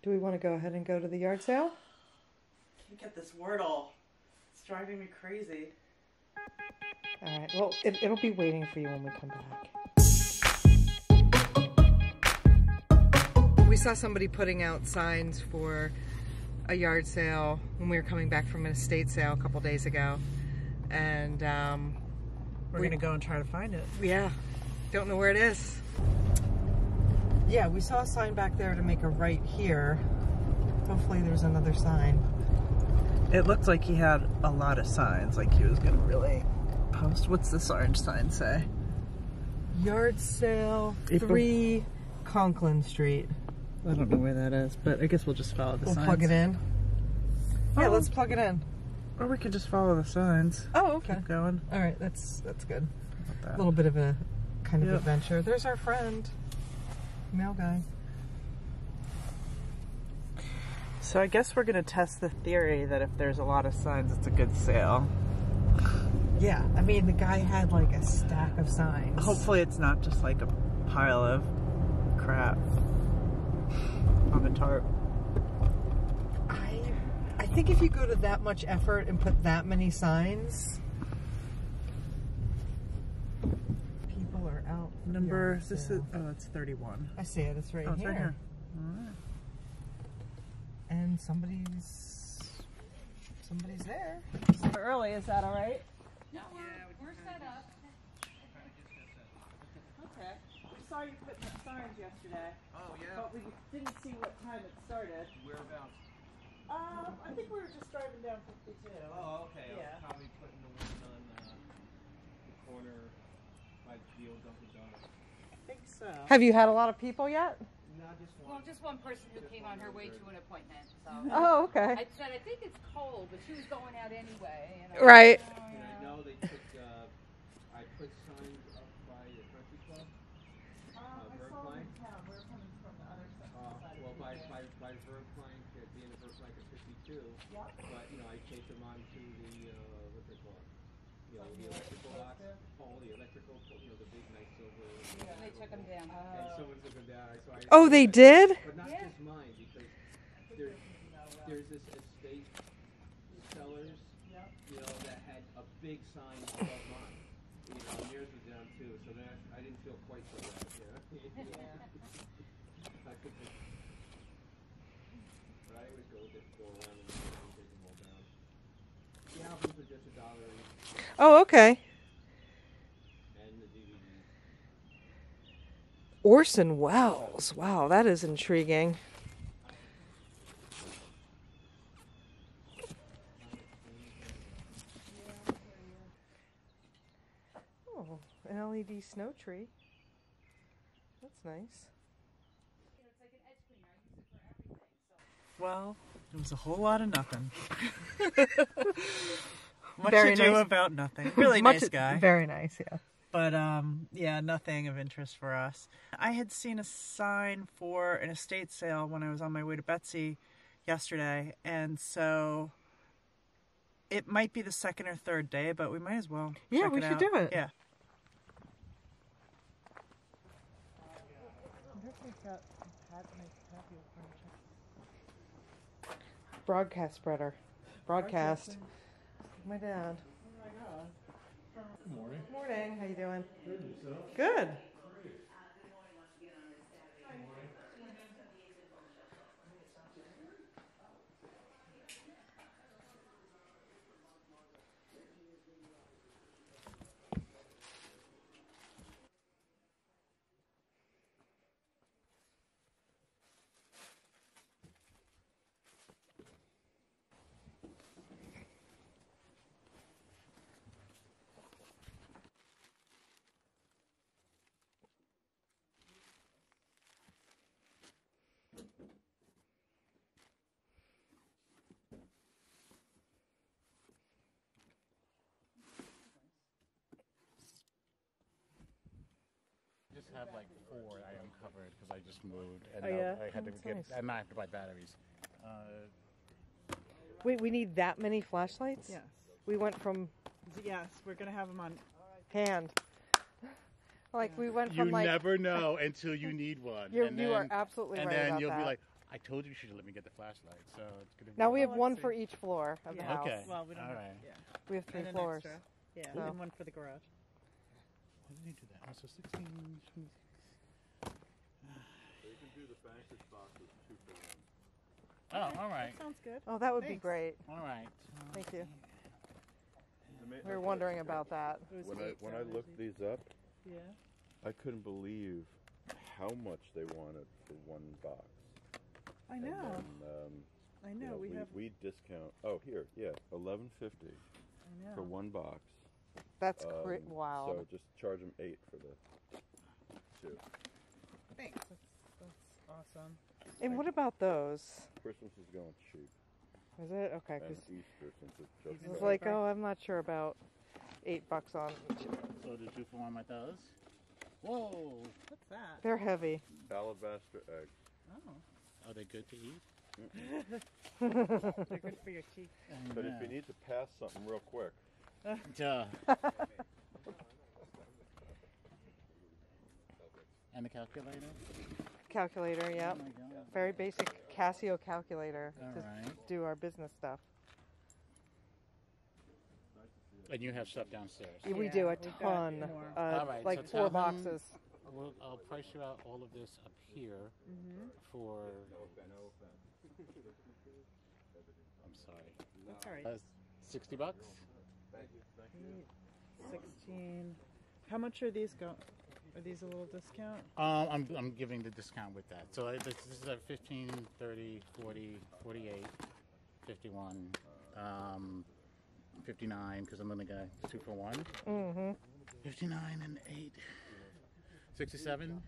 Do we want to go ahead and go to the yard sale? Can't get this Wordle. It's driving me crazy. All right. Well, it'll be waiting for you when we come back. We saw somebody putting out signs for a yard sale when we were coming back from an estate sale a couple days ago, and we're gonna go and try to find it. Yeah. Don't know where it is. Yeah, we saw a sign back there to make a right here. Hopefully there's another sign. It looked like he had a lot of signs, like he was gonna really post. What's this orange sign say? Yard sale, April. 3 Conklin Street. I don't know where that is, but I guess we'll just follow the signs. We'll plug it in. Yeah, Oh. let's plug it in. Or we could just follow the signs. Oh, okay. Keep going. All right, that's good. How about that? A little bit of a kind of adventure. There's our friend, mail guy. So I guess we're gonna test the theory that if there's a lot of signs, it's a good sale. Yeah, I mean, the guy had like a stack of signs. Hopefully it's not just like a pile of crap on the tarp. I think if you go to that much effort and put that many signs, people are out. Number, this is, oh, it's 31. I see it, it's right Oh, it's here. right here. All right. And somebody's there. Early, is that all right? No, we're set up. Okay. We saw you putting up signs yesterday. Oh, yeah. But we didn't see what time it started. Whereabouts? I think we were just driving down 52. Oh, okay. Yeah. I was probably putting the one on the corner by the old Dunkin' Donuts. I think so. Have you had a lot of people yet? No, just Well, one. just one person who came on her way to an appointment. So Oh, okay. I said, I think it's cold, but she was going out anyway. And Right. Oh, And I yeah. know they took, I put signs up by the country club. Verplank. We're coming from the other side. Well, by Verplank, at the end of Verplank at 52. Yep. But, you know, I take them on to the, what's it called? You know, the electrical box. Oh, the electrical, you know, the big nice silver. They took them down. And someone took them down. So Oh, they did? But not just mine, because there's this estate sellers, you know, that had a big sign above mine. You know, and theirs was down too, so that I didn't feel quite so bad, you know. I could just, but I always go around and take them all down. The albums are just $1 each, Oh, okay. and the DVDs. Orson Welles. Wow, that is intriguing. Oh, an LED snow tree. That's nice. Well, it was a whole lot of nothing. Much Very to do nice. about nothing. Really nice guy. Very nice, yeah. But, yeah, nothing of interest for us. I had seen a sign for an estate sale when I was on my way to Betsy yesterday, and so it might be the second or third day, but we might as well Yeah, check we it should out. do it. Yeah. Broadcast spreader. Broadcast. My dad. Good morning. Morning. How you doing? Good, yourself? Good. Just have like 4 I uncovered because I just moved and Oh, yeah? I had to That's get. nice. And I have to buy batteries. Wait, we need that many flashlights? Yes. We went from Yes, we're going to have them on. hand. Like we went You from like never know until you need one. you and you then, are absolutely and right then about you'll that. be like, I told you you should let me get the flashlight, so it's gonna be. Now we have let's one see. for each floor of the Yeah. house. Okay. Well, we don't All have, right. yeah. We have 3 And an floors. extra. Yeah, So- and one for the garage. Why did he do that? Oh, so 16. They can do the bankers boxes 2 for 1. Oh, all right. Sounds good. Oh, that would be Thanks. great. All right. Thank you. The ma- We were wondering about that. It was When I looked these up, Yeah. I couldn't believe how much they wanted for 1 box. I know. And then, I know. we discount. Oh, here, yeah, $11.50 I know. for 1 box. That's So wow. just charge them 8 for the 2. Thanks. That's awesome. And what about those? Christmas is going cheap, Is it? Okay, and because Easter since it just. it's started. like, oh, I'm not sure about $8 on. So the 2 for 1 with those. Whoa. What's that? They're heavy. Alabaster eggs. Oh. Are they good to eat? They're good for your teeth. But if you need to pass something real quick, Duh. And the calculator? Calculator, yep. Oh my God. Very basic Casio calculator All to right. do our business stuff. And you have stuff downstairs. Yeah, we Yeah, do a we've got ton, more. All right, like so 4 tell him- boxes. I'll price you out all of this up here for. I'm sorry. That's all right. $60. 16. How much are these go? Are these a little discount? I'm giving the discount with that. So this is at 15, 30, 40, 48, 51, 59 because I'm only got 2 for 1. Mm-hmm. 59 and 8. 67.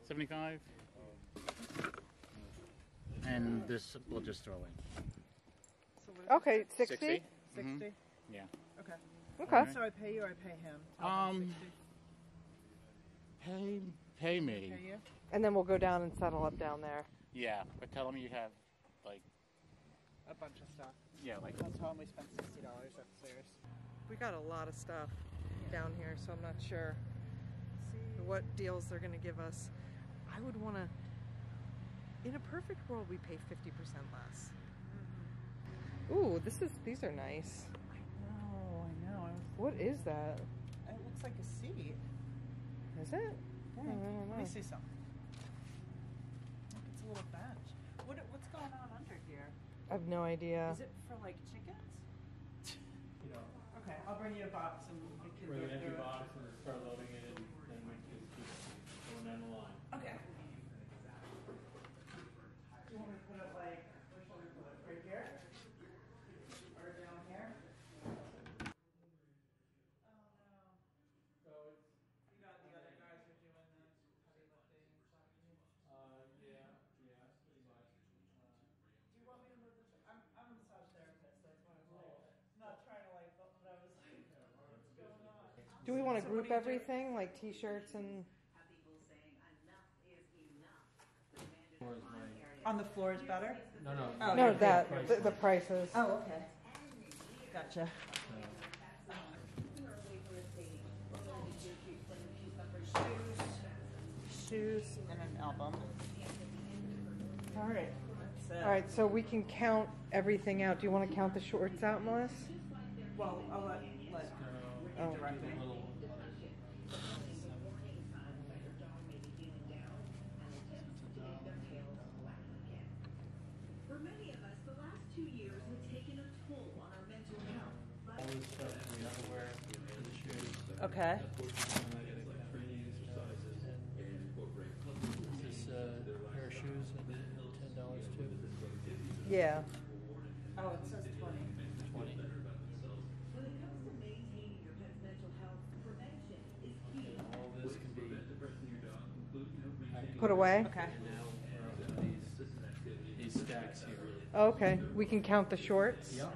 75. And this we'll just throw in. Okay, 60? 60? 60? Yeah. Okay. Okay. So I pay you or I pay him? Pay Pay me. you? And then we'll go down and settle up down there. Yeah, but tell them you have like A bunch of stuff. yeah, like I'll tell him we spent $60 upstairs. We got a lot of stuff down here, so I'm not sure what deals they're going to give us. I would want to, in a perfect world, we pay 50% less. Ooh, these are nice. I know. What is that? It looks like a seat. Is it? I don't Let me know. see some. Look, it's a little bench. What's going on under here? I have no idea. Is it for like chickens? Okay, I'll bring you a box and we can Bring go an empty through it. box and start loading it, and then we can keep going down the line. Okay. Do you want me to put it like, where should we put it? Right here? Or down here? Oh no. So it's, You got the other guys are doing this heavy lifting and stuff. yeah, pretty much. Do you want me to move this? I'm a massage therapist, that's why I was like, not trying to like, but I was like, what's going on? Do we want to So what group do you do? everything, like t-shirts and... On the floor is better? No, no. Oh, No, yeah. that, the prices. Oh, okay. Gotcha. Shoes and an album. All right. That's it. All right, so we can count everything out. Do you want to count the shorts out, Melissa? Well, I'll let Oh. direct me. For many of us, the last 2 years have taken a toll on our mental health. All this stuff, from the underwear to the shoes. Okay. Is this pair of shoes and $10 too? Yeah. Oh, it says 20. 20. When it comes to maintaining your pet's mental health, prevention is key. All this can be Put away? Okay. now these stacks here. Okay, we can count the shorts. Yep.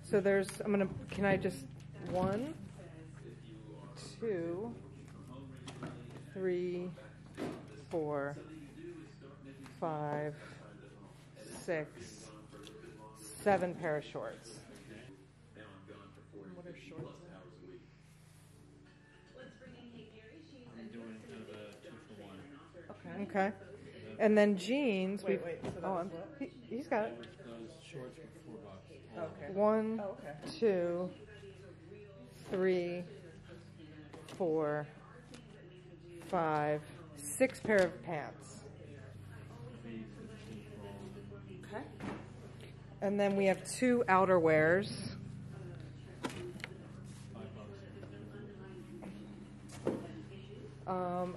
So there's, can I just, 1, 2, 3, 4, 5, 6, 7 pair of shorts. What are shorts? Okay. And then jeans. Wait, we've- so that oh, was I'm, what? he's got it. Those shorts were $4. Okay. One, Oh, okay. 2, 3, 4, 5, 6 pair of pants. Okay. And then we have 2 outerwears.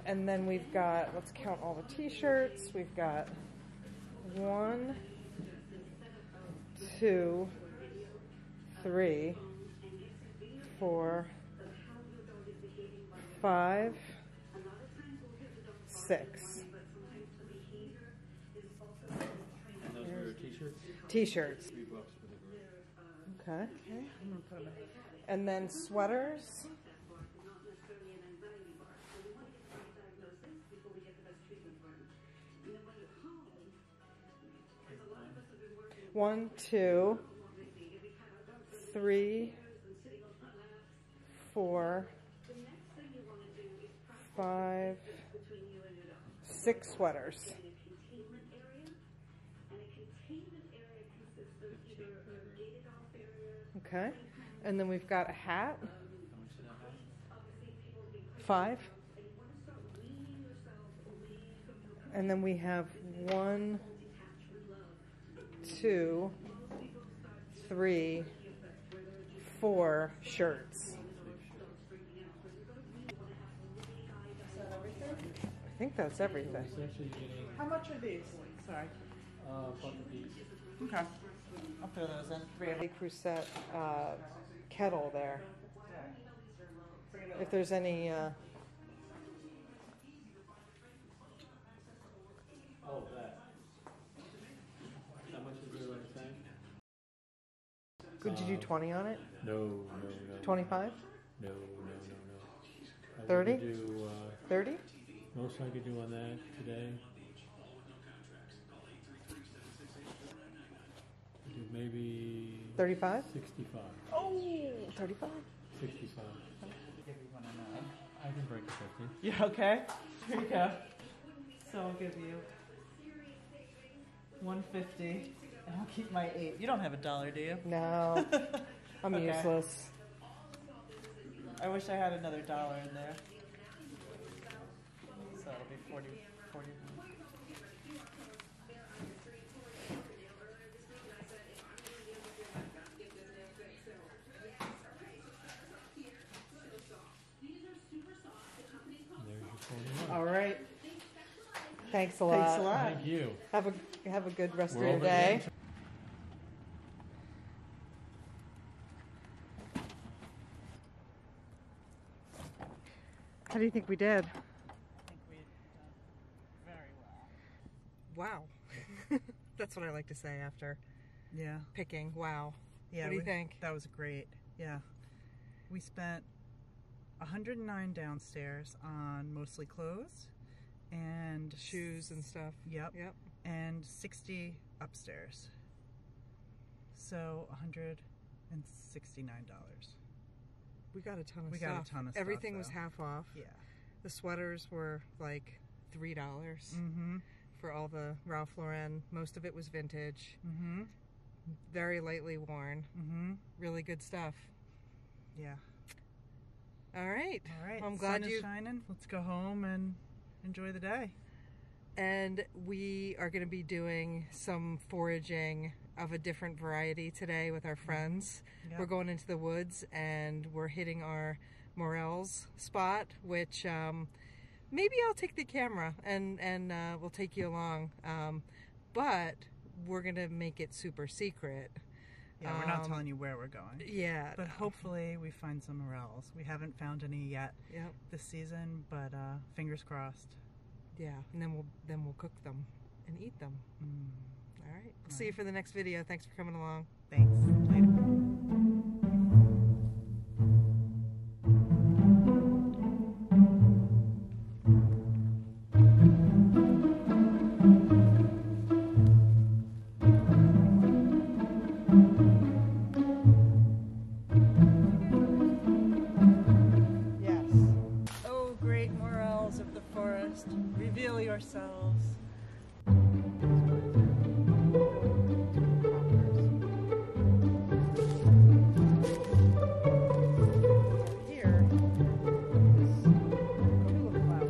And then we've got, let's count all the t-shirts. We've got 1, 2, 3, 4, 5, 6. And those were t-shirts? T-shirts. $3 for the group. Okay. Okay. I'm gonna put them in. And then sweaters. One, 2, 3, 4, 5, 6 sweaters. Okay. And then we've got a hat. 5. And then we have 1, 2, 3, 4 shirts. I think that's everything. It's actually getting How much are these? Sorry. $1 a piece. Okay. I'll throw those in. We have a Crusette kettle there. If there's any, Oh, that. How much is it right time? could you do 20 on it? No. 25? No. 30? I could do, 30? most I could do on that today. Do maybe 35? 65. Oh, 35? 65. Give you one on that. I can break a 50. Yeah, okay. Here you go. So I'll give you 150 and I'll keep my 8. You don't have $1, do you? No, I'm Okay. useless. I wish I had another $1 in there. So it'll be 40. There's your 41. All right. Thanks a lot. Thanks a lot. Thank you. Have a good rest We're of your over day. again. How do you think we did? I think we've done very well. Wow. That's what I like to say after Yeah. picking. Wow. Yeah. What do you think? That was great. Yeah. We spent $109 downstairs on mostly clothes and Shoes and stuff. Yep. Yep. And 60 upstairs. So $169. We got a ton of We stuff. got a ton of stuff, Everything was though. half off. Yeah. The sweaters were like $3 Mm-hmm. for all the Ralph Lauren. Most of it was vintage. Mm-hmm. Very lightly worn. Mm-hmm. Really good stuff. Yeah. All right. All right. Well, I'm glad sun you. is shining. Let's go home and enjoy the day. And we are going to be doing some foraging of a different variety today with our friends. Yep. We're going into the woods and we're hitting our Morels spot, which maybe I'll take the camera and we'll take you along. But we're going to make it super secret. Yeah, we're not telling you where we're going. Yeah. But hopefully we find some morels. We haven't found any yet Yep. this season, but fingers crossed. Yeah. And then we'll cook them and eat them. Mm. All right. We'll see you for the next video. Thanks for coming along. Thanks. Later. Yes. Oh, great morels of the forest, reveal your ourselves. Here is tulip flower.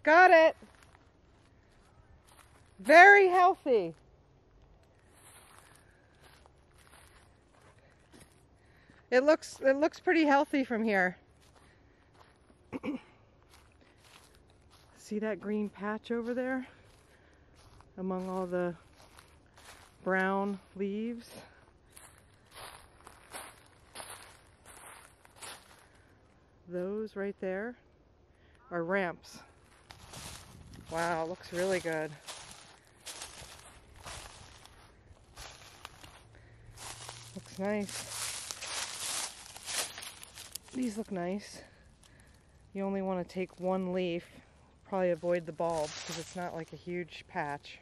Got it. Very healthy. It looks pretty healthy from here. See that green patch over there among all the brown leaves? Those right there are ramps. Wow, it looks really good. Looks nice. These look nice. You only want to take one leaf. Probably avoid the bulb because it's not like a huge patch.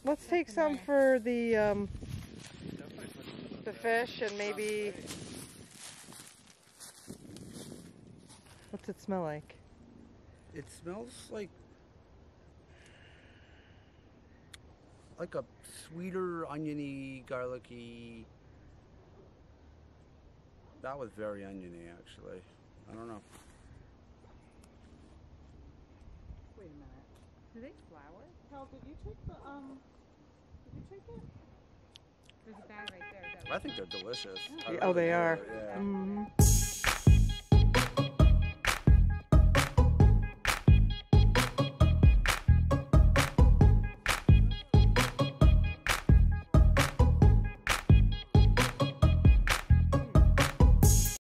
Let's take some for the fish and maybe... What's it smell like? It smells like a sweeter, oniony, garlicky. That was very oniony, actually. I don't know. Wait a minute. Do they flower? Hal, did you take the did you take it? There's a bag right there. I think they're delicious. I Oh, really they do, are. Yeah. Mhm.